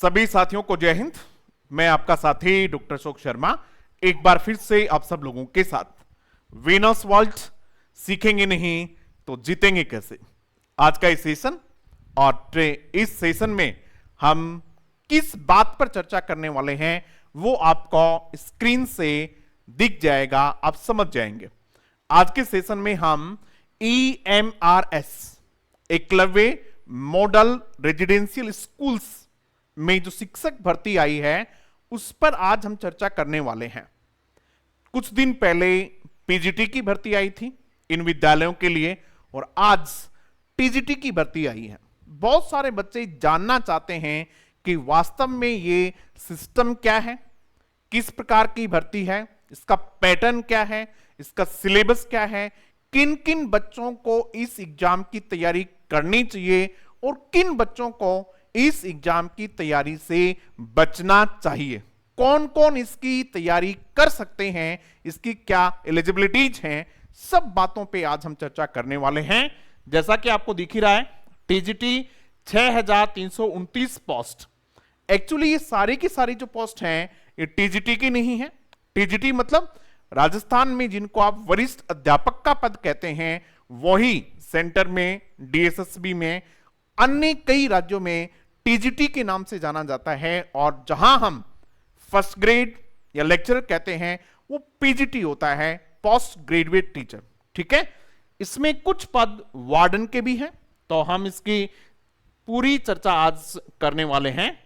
सभी साथियों को जय हिंद। मैं आपका साथी डॉक्टर अशोक शर्मा एक बार फिर से आप सब लोगों के साथ विनर्स वर्ल्ड सीखेंगे नहीं तो जीतेंगे कैसे, आज का इस सेशन और इस सेशन में हम किस बात पर चर्चा करने वाले हैं वो आपको स्क्रीन से दिख जाएगा, आप समझ जाएंगे। आज के सेशन में हम EMRS Eklavya model residential schools में जो शिक्षक भर्ती आई है उस पर आज हम चर्चा करने वाले हैं। कुछ दिन पहले पीजीटी की भर्ती आई थी इन विद्यालयों के लिए और आज टीजीटी की भर्ती आई है। बहुत सारे बच्चे जानना चाहते हैं कि वास्तव में ये सिस्टम क्या है, किस प्रकार की भर्ती है, इसका पैटर्न क्या है, इसका सिलेबस क्या है, किन किन बच्चों को इस एग्जाम की तैयारी करनी चाहिए और किन बच्चों को इस एग्जाम की तैयारी से बचना चाहिए, कौन कौन इसकी तैयारी कर सकते हैं, इसकी क्या एलिजिबिलिटीज हैं, सब बातों पे आज हम चर्चा करने वाले हैं। जैसा कि आपको दिख ही रहा है टीजीटी 6329 पोस्ट। एक्चुअली ये सारी की सारी जो पोस्ट हैं ये टीजीटी की नहीं है। टीजीटी मतलब राजस्थान में जिनको आप वरिष्ठ अध्यापक का पद कहते हैं वही सेंटर में, डीएसएसबी में, अन्य कई राज्यों में टीजीटी के नाम से जाना जाता है और जहां हम फर्स्ट ग्रेड या लेक्चरर कहते हैं वो पीजीटी होता है, पोस्ट ग्रेजुएट टीचर। ठीक है, इसमें कुछ पद वार्डन के भी हैं तो हम इसकी पूरी चर्चा आज करने वाले हैं।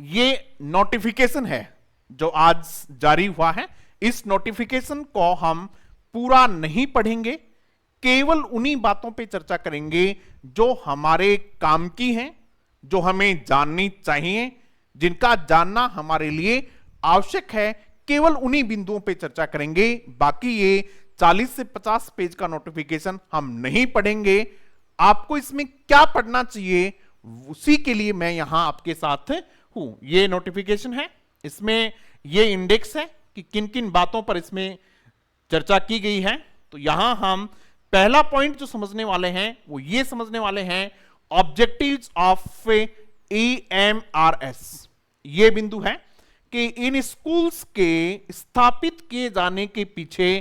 ये नोटिफिकेशन है जो आज जारी हुआ है, इस नोटिफिकेशन को हम पूरा नहीं पढ़ेंगे, केवल उन्हीं बातों पे चर्चा करेंगे जो हमारे काम की हैं, जो हमें जाननी चाहिए, जिनका जानना हमारे लिए आवश्यक है। केवल उन्हीं बिंदुओं पे चर्चा करेंगे। बाकी ये 40 से 50 पेज का नोटिफिकेशन हम नहीं पढ़ेंगे। आपको इसमें क्या पढ़ना चाहिए उसी के लिए मैं यहां आपके साथ हूं। ये नोटिफिकेशन है, इसमें ये इंडेक्स है कि किन किन बातों पर इसमें चर्चा की गई है। तो यहां हम पहला पॉइंट जो समझने वाले हैं वो ये समझने वाले हैं ऑब्जेक्टिव्स ऑफ EMRS। ये बिंदु है कि इन स्कूल्स के स्थापित किए जाने के पीछे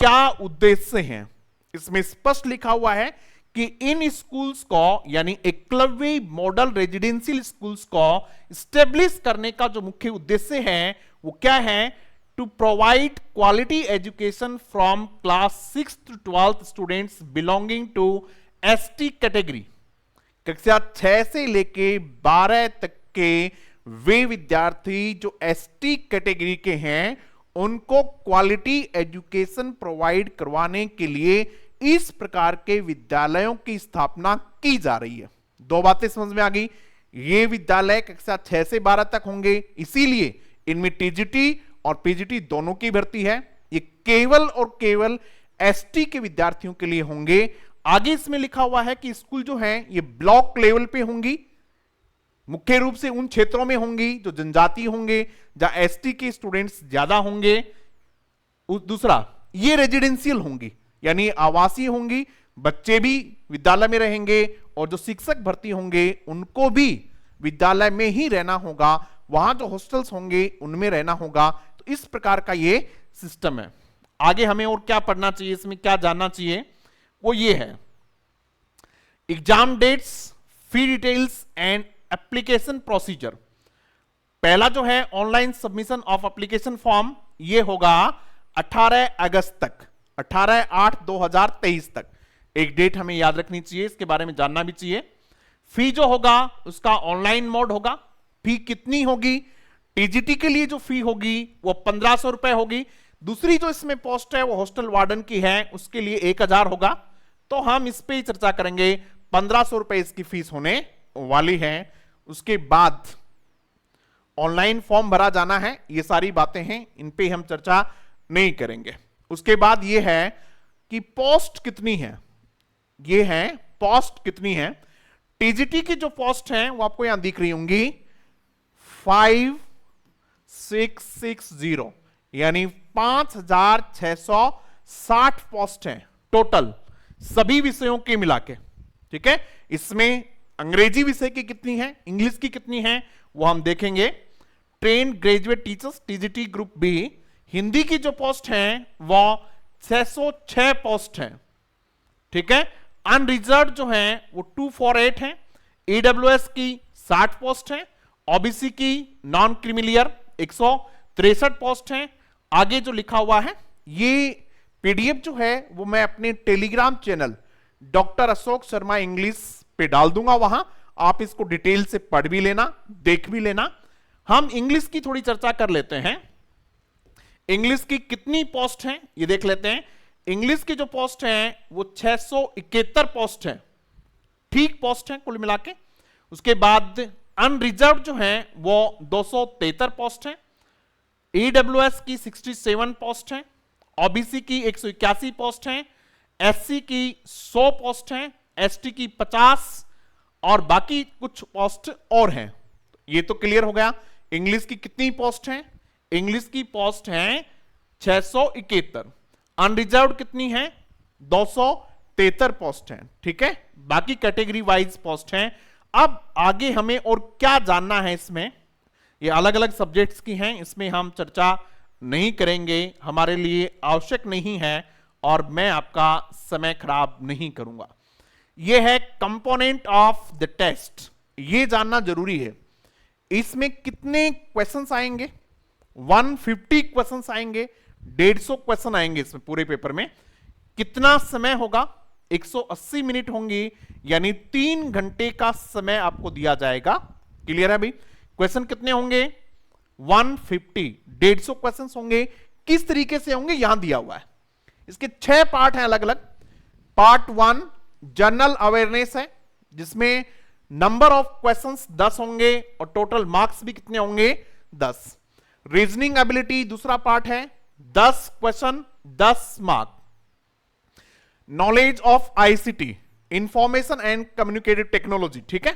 क्या उद्देश्य हैं। इसमें स्पष्ट लिखा हुआ है कि इन स्कूल्स को यानी एकलव्य मॉडल रेजिडेंशियल स्कूल्स को स्टेब्लिश करने का जो मुख्य उद्देश्य है वो क्या है, to provide quality education from class 6 to 12 students belonging to ST category. कक्षा 6 से लेके 12 तक के वे विद्यार्थी जो एसटी कैटेगरी के हैं उनको क्वालिटी एजुकेशन प्रोवाइड करवाने के लिए इस प्रकार के विद्यालयों की स्थापना की जा रही है। दो बातें समझ में आ गई। ये विद्यालय कक्षा 6 से 12 तक होंगे, इसीलिए इनमें टीजीटी और पीजीटी दोनों की भर्ती है। ये केवल और केवल एसटी के विद्यार्थियों के लिए होंगे। आगे इसमें लिखा हुआ है कि स्कूल जो है ये ब्लॉक लेवल पे होंगी, मुख्य रूप से उन क्षेत्रों में होंगी जो जनजाति होंगे, जहां एसटी के स्टूडेंट्स ज्यादा होंगे। दूसरा, ये रेजिडेंशियल होंगी यानी आवासीय होंगी, बच्चे भी विद्यालय में रहेंगे और जो शिक्षक भर्ती होंगे उनको भी विद्यालय में ही रहना होगा, वहां जो हॉस्टल्स होंगे उनमें रहना होगा। तो इस प्रकार का ये सिस्टम है। आगे हमें और क्या पढ़ना चाहिए, इसमें क्या जानना चाहिए, वो ये है exam dates, fee details and application procedure. पहला जो है online submission of application form, ये होगा 18 अगस्त तक, 18/8/2023 तक। एक डेट हमें याद रखनी चाहिए, इसके बारे में जानना भी चाहिए। फी जो होगा उसका ऑनलाइन मोड होगा। फी कितनी होगी, टीजीटी के लिए जो फी होगी वो 1500 रुपए होगी। दूसरी जो इसमें पोस्ट है वो हॉस्टल वार्डन की है, उसके लिए 1000 होगा। तो हम इस पे ही चर्चा करेंगे। 1500 रुपए इसकी फीस होने वाली है। उसके बाद ऑनलाइन फॉर्म भरा जाना है, ये सारी बातें हैं, इन पे हम चर्चा नहीं करेंगे। उसके बाद ये है कि पोस्ट कितनी है, ये है पोस्ट कितनी है। टीजीटी की जो पोस्ट है वो आपको यहां दिख रही होंगी 5660 यानी 5660 पोस्ट है टोटल सभी विषयों के मिला के। ठीक है, इसमें अंग्रेजी विषय की कितनी है, इंग्लिश की कितनी है, वो हम देखेंगे। Trained graduate teachers TGT group B, Hindi की जो पोस्ट है वो 606 पोस्ट है, ठीक है। अनरिजर्व जो है वो 248 है। ईडब्ल्यूएस की 60 पोस्ट है। ओबीसी की नॉन क्रीमिलियर 163 पोस्ट है। आगे जो लिखा हुआ है ये पीडीएफ जो है वो मैं अपने Telegram channel doctor Ashok Sharma English पे डाल दूंगा, वहां आप इसको डिटेल से पढ़ भी लेना, देख भी लेना। हम इंग्लिश की थोड़ी चर्चा कर लेते हैं। इंग्लिश की कितनी पोस्ट हैं ये देख लेते हैं। इंग्लिश की जो पोस्ट है वो 671 पोस्ट है, ठीक पोस्ट है कुल मिला के। उसके बाद अनरिजर्व जो है वो 273 पोस्ट है। ईडब्ल्यूएस की 67 पोस्ट है। ओबीसी की 181 पोस्ट है। एससी की 100 पोस्ट है। एसटी की 50 और बाकी कुछ पोस्ट और हैं। ये तो क्लियर हो गया। इंग्लिश की कितनी पोस्ट है? इंग्लिश की पोस्ट है 671। अनरिजर्व कितनी है? 273 पोस्ट है, ठीक है। बाकी कैटेगरी वाइज पोस्ट है। अब आगे हमें और क्या जानना है इसमें, ये अलग अलग सब्जेक्ट्स की हैं, इसमें हम चर्चा नहीं करेंगे, हमारे लिए आवश्यक नहीं है और मैं आपका समय खराब नहीं करूंगा। यह है कंपोनेंट ऑफ द टेस्ट, ये जानना जरूरी है। इसमें कितने क्वेश्चंस आएंगे? 150 क्वेश्चंस आएंगे, 150 क्वेश्चन आएंगे इसमें पूरे पेपर में। कितना समय होगा? 180 मिनट होंगी, यानी 3 घंटे का समय आपको दिया जाएगा। क्लियर है भाई? क्वेश्चन कितने होंगे? 150, 150 क्वेश्चंस होंगे। किस तरीके से होंगे यहां दिया हुआ है। इसके 6 पार्ट हैं अलग अलग। पार्ट 1 जनरल अवेयरनेस है, जिसमें नंबर ऑफ क्वेश्चंस 10 होंगे और टोटल मार्क्स भी कितने होंगे? 10। रीजनिंग एबिलिटी दूसरा पार्ट है, 10 question 10 mark. Knowledge of ICT, information and communicative technology, ठीक है।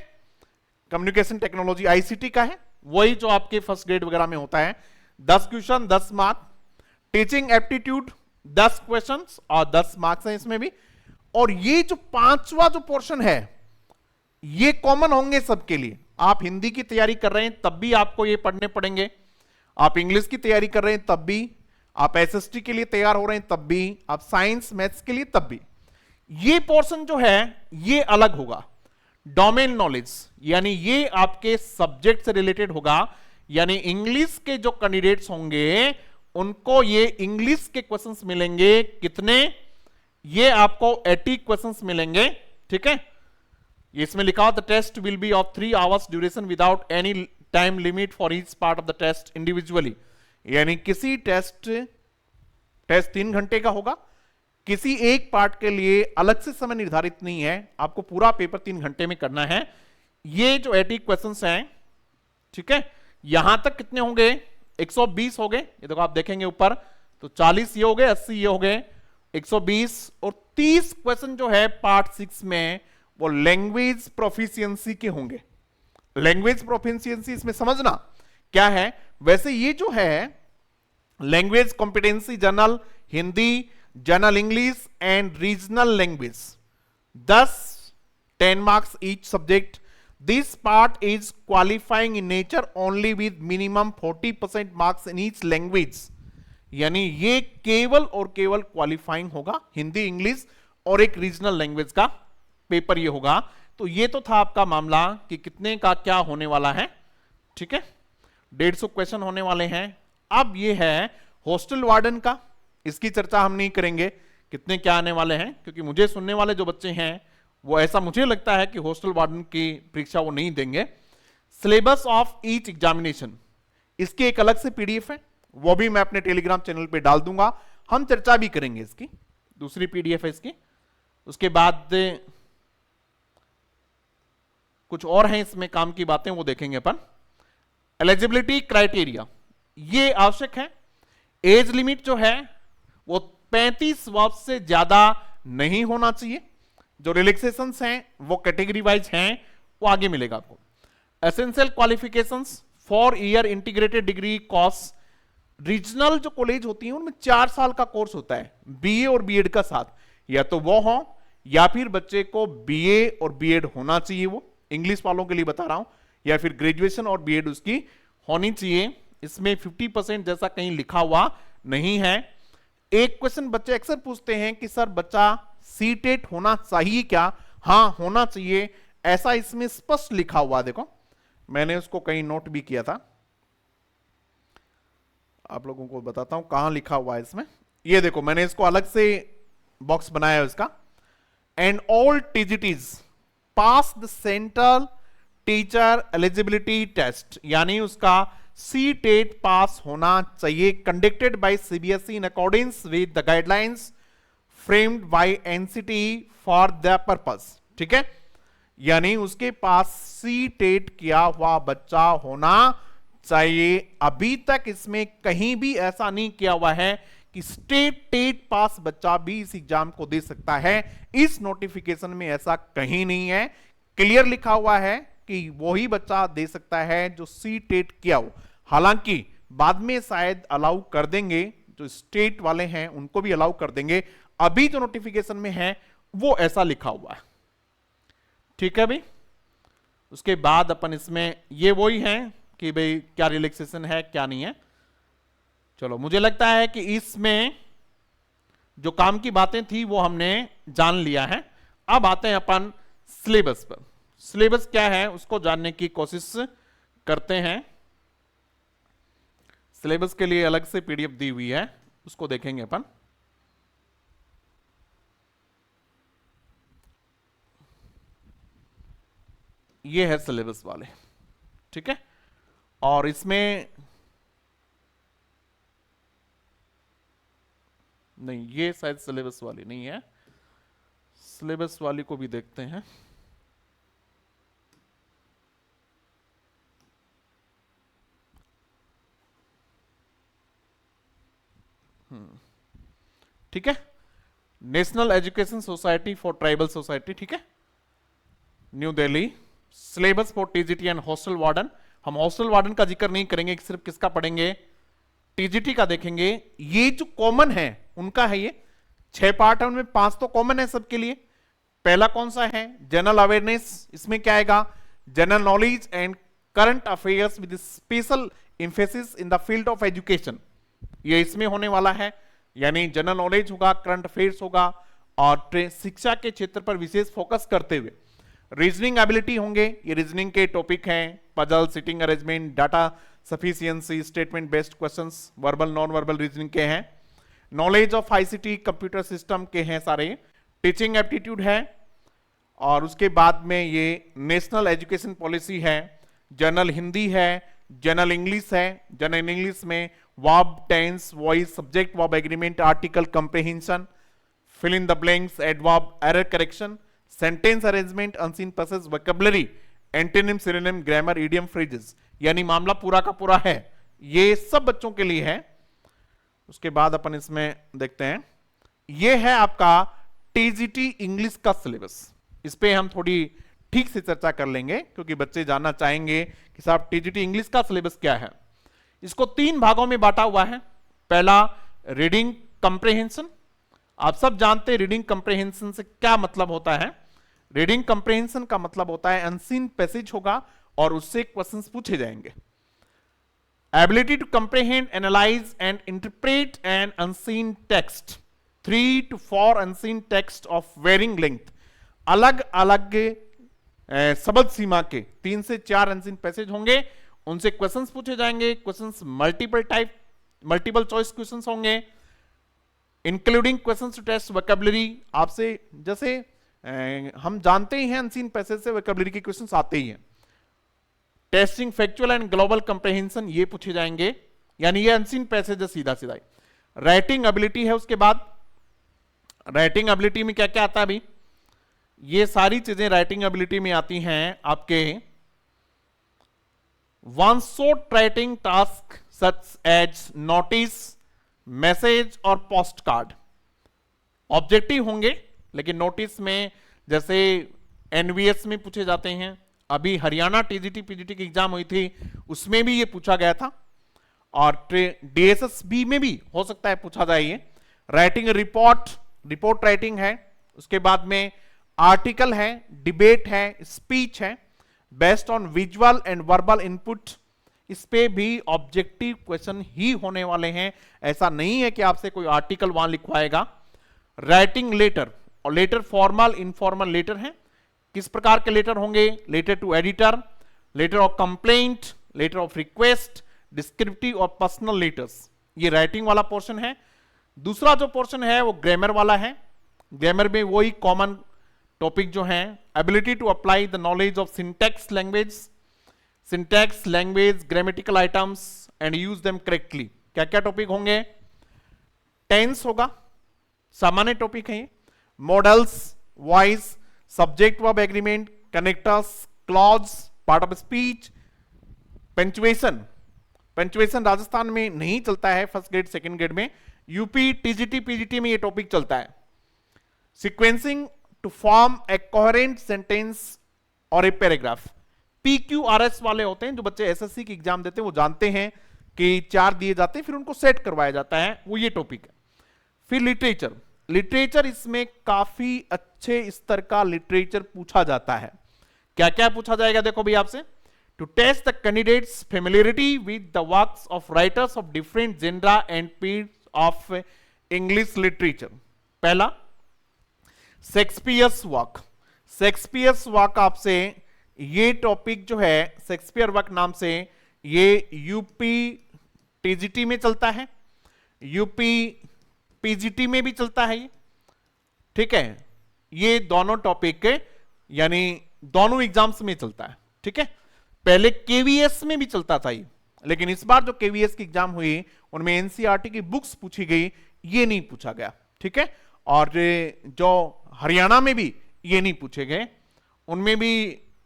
कम्युनिकेशन टेक्नोलॉजी आईसीटी का है, वही जो आपके फर्स्ट ग्रेड वगैरह में होता है। 10 question 10 mark. Teaching aptitude 10 questions और 10 मार्क्स हैं इसमें भी। और ये जो 5वां जो पोर्शन है ये कॉमन होंगे सबके लिए। आप हिंदी की तैयारी कर रहे हैं तब भी आपको ये पढ़ने पड़ेंगे, आप इंग्लिश की तैयारी कर रहे हैं तब भी, आप एसएसटी के लिए तैयार हो रहे हैं तब भी, आप साइंस मैथ्स के लिए तब भी। ये पोर्शन जो है ये अलग होगा। डोमेन नॉलेज, यानी ये आपके सब्जेक्ट से रिलेटेड होगा, यानी इंग्लिश के जो कैंडिडेट्स होंगे उनको ये इंग्लिश के क्वेश्चंस मिलेंगे। कितने? ये आपको 80 क्वेश्चंस मिलेंगे, ठीक है। इसमें लिखा हो the test will be of 3 hours duration without any time limit for each part of the test individually, यानी किसी टेस्ट 3 घंटे का होगा, किसी एक पार्ट के लिए अलग से समय निर्धारित नहीं है, आपको पूरा पेपर 3 घंटे में करना है। ये जो 80 क्वेश्चंस हैं, ठीक है, यहां तक कितने होंगे? 120 हो गए। ये देखो आप देखेंगे ऊपर तो 40 ये हो गए, 80 ये हो गए, 120। और 30 क्वेश्चन जो है पार्ट 6 में वो लैंग्वेज प्रोफिशिएंसी के होंगे। लैंग्वेज प्रोफिशिएंसी इसमें समझना क्या है। वैसे ये जो है language competency general Hindi, general English and regional language, 10 marks each subject. This part is qualifying in nature only with minimum 40% marks in each language, यानी ये केवल और केवल क्वालिफाइंग होगा। हिंदी, इंग्लिश और एक रीजनल लैंग्वेज का पेपर ये होगा। तो ये तो था आपका मामला कि कितने का क्या होने वाला है, ठीक है। 150 क्वेश्चन होने वाले हैं। अब ये है हॉस्टल वार्डन का, इसकी चर्चा हम नहीं करेंगे कितने क्या आने वाले हैं, क्योंकि मुझे सुनने वाले जो बच्चे हैं वो ऐसा मुझे लगता है कि हॉस्टल वार्डन की परीक्षा वो नहीं देंगे। सिलेबस ऑफ ईच एग्जामिनेशन, इसकी एक अलग से पीडीएफ है, वो भी मैं अपने टेलीग्राम चैनल पे डाल दूंगा, हम चर्चा भी करेंगे इसकी। दूसरी पीडीएफ है इसकी। उसके बाद कुछ और हैं इसमें काम की बातें, वो देखेंगे अपन। एलिजिबिलिटी क्राइटेरिया ये आवश्यक है। एज लिमिट जो है वो 35 वर्ष से ज्यादा नहीं होना चाहिए। जो रिलैक्सेशंस हैं वो कैटेगरी वाइज हैं, वो आगे मिलेगा आपको। Essential qualifications for year integrated degree course, regional जो कॉलेज होती हैं उनमें 4 साल का कोर्स होता है बीए और बीएड का साथ, या तो वो हो या फिर बच्चे को बीए और बीएड होना चाहिए वो इंग्लिश वालों के लिए बता रहा हूं, या फिर ग्रेजुएशन और बीएड उसकी होनी चाहिए। इसमें 50% जैसा कहीं लिखा हुआ नहीं है। एक क्वेश्चन बच्चे अक्सर पूछते हैं कि सर बच्चा सीटेट होना चाहिए क्या? हाँ होना चाहिए, ऐसा इसमें स्पष्ट लिखा हुआ। देखो मैंने उसको कहीं नोट भी किया था, आप लोगों को बताता हूं कहां लिखा हुआ है इसमें। ये देखो मैंने इसको अलग से बॉक्स बनाया है इसका। And all TGTs pass the central teacher eligibility test, यानी उसका सीटेट पास होना चाहिए, conducted by CBSE in according with the guidelines framed by NCT for the purpose. ठीक है, यानी उसके पास सीटेट किया हुआ बच्चा होना चाहिए। अभी तक इसमें कहीं भी ऐसा नहीं किया हुआ है कि स्टेट टेट पास बच्चा भी इस एग्जाम को दे सकता है। इस नोटिफिकेशन में ऐसा कहीं नहीं है, क्लियर लिखा हुआ है कि वही बच्चा दे सकता है जो सी टेट किया हो। हालांकि बाद में शायद अलाउ कर देंगे, जो स्टेट वाले हैं उनको भी अलाउ कर देंगे। अभी जो नोटिफिकेशन में है वो ऐसा लिखा हुआ है। ठीक है भाई, उसके बाद अपन इसमें ये वही है कि भाई क्या रिलैक्सेशन है क्या नहीं है। चलो मुझे लगता है कि इसमें जो काम की बातें थी वो हमने जान लिया है। अब आते हैं अपन सिलेबस पर। सिलेबस क्या है उसको जानने की कोशिश करते हैं। सिलेबस के लिए अलग से पीडीएफ दी हुई है, उसको देखेंगे अपन। ये है सिलेबस वाले, ठीक है। और इसमें नहीं, ये शायद सिलेबस वाली नहीं है, सिलेबस वाली को भी देखते हैं। ठीक है, national education society for tribal society, ठीक है, new Delhi. Syllabus for TGT and hostel warden. हम हॉस्टल वार्डन का जिक्र नहीं करेंगे, सिर्फ किसका पढ़ेंगे, टीजीटी का देखेंगे। ये जो कॉमन है उनका है, ये 6 पार्ट है, उनमें 5 तो कॉमन है सबके लिए। पहला कौन सा है, जनरल अवेयरनेस। इसमें क्या आएगा, general knowledge and current affairs with special emphasis in the field of education. ये इसमें होने वाला है, यानी जनरल नॉलेज होगा, करंट अफेयर्स होगा और शिक्षा के क्षेत्र पर विशेष फोकस करते हुए रीजनिंग एबिलिटी होंगे। ये रीजनिंग के टॉपिक हैं, puzzle, sitting arrangement, data sufficiency, statement based questions, verbal non verbal reasoning के हैं। Knowledge of ICT computer system के हैं सारे। टीचिंग एप्टीट्यूड है और उसके बाद में ये नेशनल एजुकेशन पॉलिसी है। जनरल हिंदी है, जनरल इंग्लिश है। जनरल इंग्लिश में verb, tense, voice, subject verb agreement, article comprehension, fill in the blanks, adverb, error correction, sentence arrangement, unseen passage, vocabulary, antonym, synonym, grammar, idiom, phrases, यानी मामला पूरा का पूरा है। ये सब बच्चों के लिए है। उसके बाद अपन इसमें देखते हैं, ये है आपका टीजीटी इंग्लिश का सिलेबस। इस पे हम थोड़ी ठीक से चर्चा कर लेंगे क्योंकि बच्चे जानना चाहेंगे कि साहब टीजीटी इंग्लिश का सिलेबस क्या है। इसको 3 भागों में बांटा हुआ है। पहला रीडिंग कंप्रीहेंशन। आप सब जानते हैं रीडिंग कंप्रीहेंशन से क्या मतलब होता है। रीडिंग कंप्रीहेंशन का मतलब होता है अनसीन पैसेज होगा और उससे क्वेश्चंस पूछे जाएंगे। Ability to comprehend, analyse and interpret an unseen text, 3 to 4 unseen text of varying length. अलग अलग शब्द सीमा के 3 से 4 अनसीन पैसेज होंगे, उनसे क्वेश्चंस पूछे जाएंगे। क्वेश्चंस मल्टीपल चॉइस क्वेश्चंस होंगे, including questions to test vocabulary. आपसे जैसे हम जानते ही हैं अनसीन पैसेज से वोकैबुलरी के क्वेश्चंस आते ही हैं। Testing factual and global comprehension ये पूछे जाएंगे, यानी ये अनसीन पैसेज है सीधा सीधा। राइटिंग एबिलिटी है, उसके बाद राइटिंग एबिलिटी में क्या क्या आता है अभी, ये सारी चीजें राइटिंग एबिलिटी में आती हैं आपके one shot writing task such as notice, message और पोस्ट कार्ड। ऑब्जेक्टिव होंगे, लेकिन नोटिस में जैसे एनवीएस में पूछे जाते हैं। अभी हरियाणा टीजीटी पीजीटी की एग्जाम हुई थी, उसमें भी ये पूछा गया था और डीएसएसबी में भी हो सकता है पूछा जाए ये। राइटिंग रिपोर्ट राइटिंग है। उसके बाद में आर्टिकल है, डिबेट है, स्पीच है। Based on visual and verbal input, इस पे भी ऑब्जेक्टिव क्वेश्चन ही होने वाले हैं। ऐसा नहीं है कि आपसे कोई आर्टिकल वहां लिखवाएगा। राइटिंग लेटर, और लेटर फॉर्मल इनफॉर्मल लेटर है। किस प्रकार के लेटर होंगे? Letter to editor, letter of complaint, letter of request, descriptive और पर्सनल लेटर्स, ये राइटिंग वाला पोर्शन है। दूसरा जो पोर्शन है वो ग्रामर वाला है। ग्रामर में वही कॉमन टॉपिक जो है, ability to apply the knowledge of syntax language, grammatical items and use them correctly. क्या क्या टॉपिक होंगे? टेंस होगा, सामान्य टॉपिक है ये। Modals, voice, subject verb agreement, connectors, clause, part of speech, punctuation Rajasthan में नहीं चलता है फर्स्ट ग्रेड सेकंड ग्रेड में, यूपी टीजीटी पीजीटी में ये टॉपिक चलता है। Sequencing to form a coherent sentence और ए पैराग्राफ, पीक्यूआरएस वाले होते हैं जो बच्चे एसएससी की एग्जाम देते हैं, वो जानते हैं कि 4 दिए जाते हैं, फिर उनको सेट करवाया जाता है, वो ये टॉपिक है। फिर लिटरेचर, इसमें काफी अच्छे स्तर का लिटरेचर पूछा जाता है। क्या क्या पूछा जाएगा देखो भाई आपसे, to test the candidates familiarity with the works of writers of different gender and period of English literature. पहला शेक्सपियर्स वर्क आपसे ये टॉपिक जो है शेक्सपियर वर्क नाम से, ये यूपी टीजीटी में चलता है, यूपी पीजीटी में भी चलता है ये, ठीक है। ये दोनों टॉपिक यानी दोनों एग्जाम्स में चलता है, ठीक है। पहले केवीएस में भी चलता था ये, लेकिन इस बार जो केवीएस की एग्जाम हुई उनमें एनसीईआरटी की बुक्स पूछी गई, ये नहीं पूछा गया, ठीक है। और जो हरियाणा में भी ये नहीं पूछे गए, उनमें भी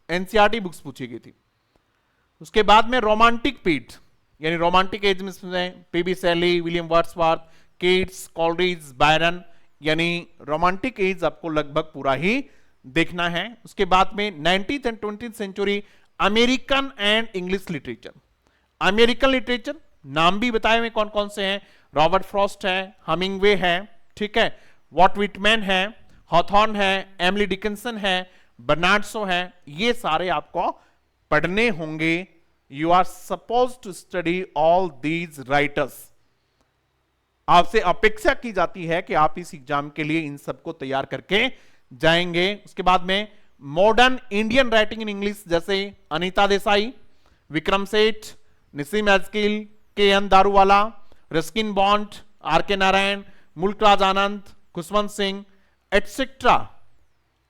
एनसीईआरटी बुक्स पूछी गई थी। उसके बाद में रोमांटिक पीरियड यानी रोमांटिक एज में PB Shelley, William Wordsworth, Keats, Coleridge, Byron, यानी रोमांटिक एज आपको लगभग पूरा ही देखना है। उसके बाद में 19th and 20th century American and English literature. American literature नाम भी बताए हुए कौन कौन से हैं, रॉबर्ट फ्रॉस्ट है, हमिंगवे है, ठीक है, वॉट विटमैन है, हॉथॉर्न है, एमिली डिकिंसन है, बर्नार्ड शो है, ये सारे आपको पढ़ने होंगे। You are suppose to study all these writers. आपसे अपेक्षा की जाती है कि आप इस एग्जाम के लिए इन सबको तैयार करके जाएंगे। उसके बाद में modern Indian writing in English, जैसे Anita Desai, Vikram Seth, Nissim Ezekiel, K N Daruwalla, Ruskin Bond, R K Narayan, Mulk Raj Anand, Khushwant Singh etcetera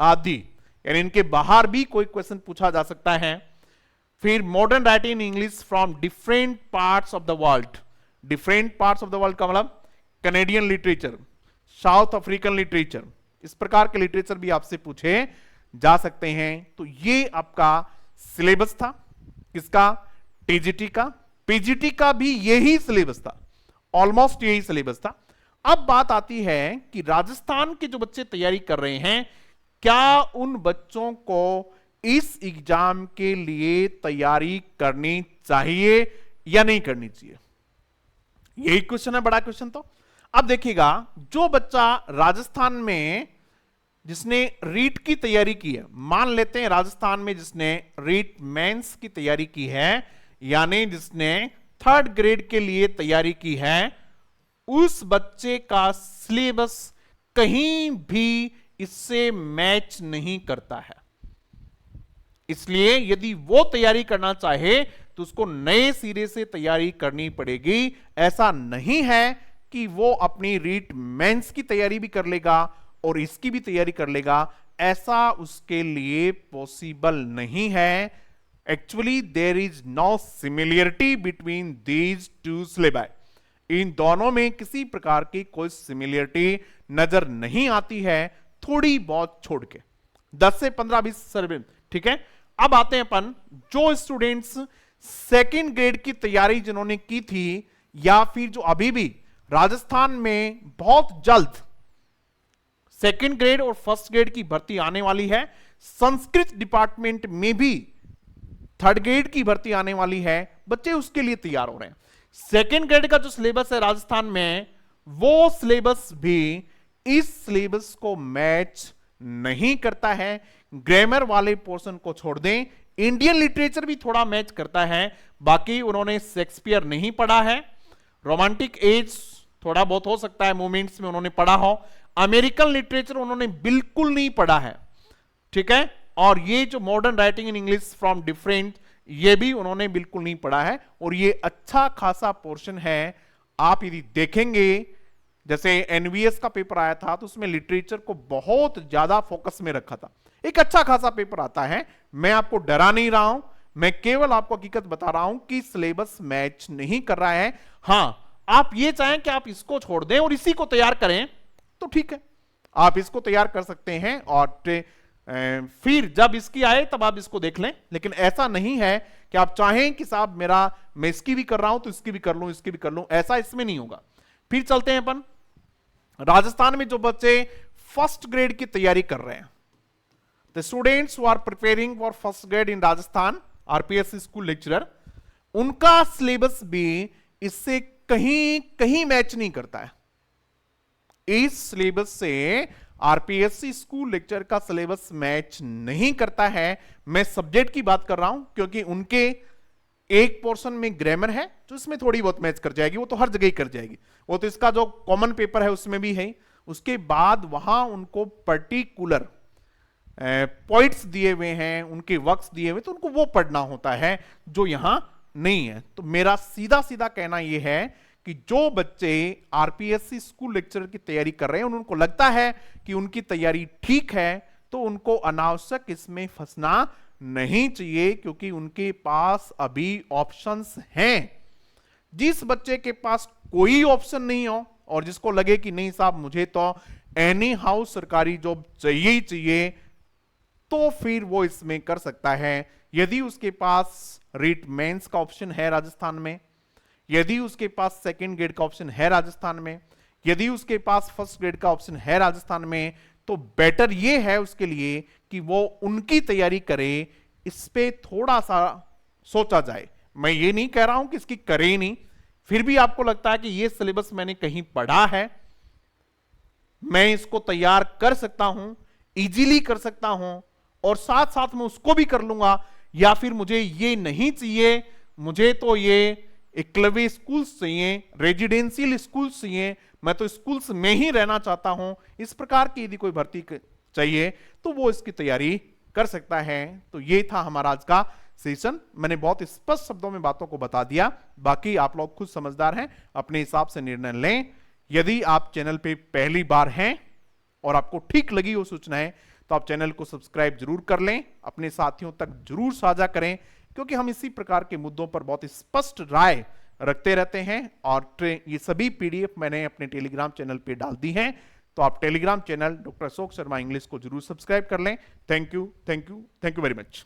आदि, यानी इनके बाहर भी कोई क्वेश्चन पूछा जा सकता है। फिर modern writing in English from different parts of the world. Different parts of the world का मतलब Canadian literature, south African literature, इस प्रकार के लिटरेचर भी आपसे पूछे जा सकते हैं। तो ये आपका सिलेबस था, किसका? टीजीटी का। पीजीटी का भी यही सिलेबस था, ऑलमोस्ट यही सिलेबस था। अब बात आती है कि राजस्थान के जो बच्चे तैयारी कर रहे हैं, क्या उन बच्चों को इस एग्जाम के लिए तैयारी करनी चाहिए या नहीं करनी चाहिए? यही क्वेश्चन है, बड़ा क्वेश्चन। तो अब देखिएगा, जो बच्चा राजस्थान में जिसने रीट की तैयारी की है, मान लेते हैं राजस्थान में जिसने रीट मेंस की तैयारी की है, यानी जिसने 3rd ग्रेड के लिए तैयारी की है, उस बच्चे का सिलेबस कहीं भी इससे मैच नहीं करता है। इसलिए यदि वो तैयारी करना चाहे तो उसको नए सिरे से तैयारी करनी पड़ेगी। ऐसा नहीं है कि वो अपनी रीट मेंस की तैयारी भी कर लेगा और इसकी भी तैयारी कर लेगा, ऐसा उसके लिए पॉसिबल नहीं है। Actually there is no similarity between these two syllabus. इन दोनों में किसी प्रकार की कोई सिमिलरिटी नजर नहीं आती है, थोड़ी बहुत छोड़ के 10 से 15-20 सर्वे, ठीक है। अब आते हैं अपन जो स्टूडेंट्स 2nd ग्रेड की तैयारी जिन्होंने की थी, या फिर जो अभी भी राजस्थान में बहुत जल्द 2nd ग्रेड और 1st ग्रेड की भर्ती आने वाली है, संस्कृत डिपार्टमेंट में भी 3rd ग्रेड की भर्ती आने वाली है, बच्चे उसके लिए तैयार हो रहे हैं। 2nd ग्रेड का जो सिलेबस है राजस्थान में, वो सिलेबस भी इस सिलेबस को मैच नहीं करता है। ग्रामर वाले पोर्शन को छोड़ दें, इंडियन लिटरेचर भी थोड़ा मैच करता है, बाकी उन्होंने शेक्सपियर नहीं पढ़ा है। रोमांटिक एज थोड़ा बहुत हो सकता है मूवमेंट्स में उन्होंने पढ़ा हो। अमेरिकन लिटरेचर उन्होंने बिल्कुल नहीं पढ़ा है, ठीक है। और ये जो modern writing in English from different, ये भी उन्होंने बिल्कुल नहीं पढ़ा है। और ये अच्छा खासा पोर्शन है। आप यदि देखेंगे, जैसे एनवीएस का पेपर आया था तो उसमें लिटरेचर को बहुत ज्यादा फोकस में रखा था। एक अच्छा खासा पेपर आता है। मैं आपको डरा नहीं रहा हूं, मैं केवल आपको हकीकत बता रहा हूं कि सिलेबस मैच नहीं कर रहा है। हां, आप ये चाहें कि आप इसको छोड़ दें और इसी को तैयार करें तो ठीक है, आप इसको तैयार कर सकते हैं और फिर जब इसकी आए तब आप इसको देख लें। लेकिन ऐसा नहीं है कि आप चाहें कि साहब मैं इसकी भी कर रहा हूं तो इसकी भी कर लूं, इसकी भी कर लूं, ऐसा इसमें नहीं होगा। फिर चलते हैं अपन राजस्थान में जो बच्चे फर्स्ट ग्रेड की तैयारी कर रहे हैं, the students who are preparing for first grade in Rajasthan, RPSC school lecturer, उनका सिलेबस भी इससे कहीं कहीं मैच नहीं करता है। इस सिलेबस से आरपीएससी स्कूल लेक्चर का सिलेबस मैच नहीं करता है। मैं सब्जेक्ट की बात कर रहा हूं, क्योंकि उनके एक पोर्शन में ग्रामर है जो इसमें थोड़ी बहुत मैच कर जाएगी, वो तो हर जगह ही कर जाएगी, वो तो इसका जो कॉमन पेपर है उसमें भी है। उसके बाद वहां उनको पर्टिकुलर पॉइंट्स दिए हुए हैं, उनके वर्क्स दिए हुए, तो उनको वो पढ़ना होता है जो यहां नहीं है। तो मेरा सीधा सीधा कहना यह है कि जो बच्चे आरपीएससी स्कूल लेक्चरर की तैयारी कर रहे हैं, उनको लगता है कि उनकी तैयारी ठीक है, तो उनको अनावश्यक इसमें फंसना नहीं चाहिए, क्योंकि उनके पास अभी ऑप्शंस हैं। जिस बच्चे के पास कोई ऑप्शन नहीं हो और जिसको लगे कि नहीं साहब मुझे तो एनी हाउ सरकारी जॉब चाहिए ही चाहिए, तो फिर वो इसमें कर सकता है। यदि उसके पास रीट मेंस का ऑप्शन है राजस्थान में, यदि उसके पास सेकंड ग्रेड का ऑप्शन है राजस्थान में, यदि उसके पास फर्स्ट ग्रेड का ऑप्शन है राजस्थान में, तो बेटर ये है उसके लिए कि वो उनकी तैयारी करे। इस पे थोड़ा सा सोचा जाए। मैं ये नहीं कह रहा हूं कि इसकी करे नहीं, फिर भी आपको लगता है कि ये सिलेबस मैंने कहीं पढ़ा है, मैं इसको तैयार कर सकता हूं, इजीली कर सकता हूं और साथ साथ में उसको भी कर लूंगा, या फिर मुझे ये नहीं चाहिए, मुझे तो ये एकलव्य स्कूल्स चाहिए, रेजिडेंशियल स्कूल्स चाहिए, मैं तो स्कूल्स में ही रहना चाहता हूं, इस प्रकार की यदि कोई भर्ती चाहिए तो वो इसकी तैयारी कर सकता है। तो ये था हमारा आज का सेशन। मैंने बहुत स्पष्ट शब्दों में बातों को बता दिया, बाकी आप लोग खुद समझदार हैं, अपने हिसाब से निर्णय लें। यदि आप चैनल पे पहली बार हैं और आपको ठीक लगी वो सूचनाएं, तो आप चैनल को सब्सक्राइब जरूर कर लें, अपने साथियों तक जरूर साझा करें, क्योंकि हम इसी प्रकार के मुद्दों पर बहुत स्पष्ट राय रखते रहते हैं। और ये सभी पीडीएफ मैंने अपने टेलीग्राम चैनल पे डाल दी हैं, तो आप Telegram channel doctor Ashok Sharma English को जरूर सब्सक्राइब कर लें। Thank you, thank you, thank you very much.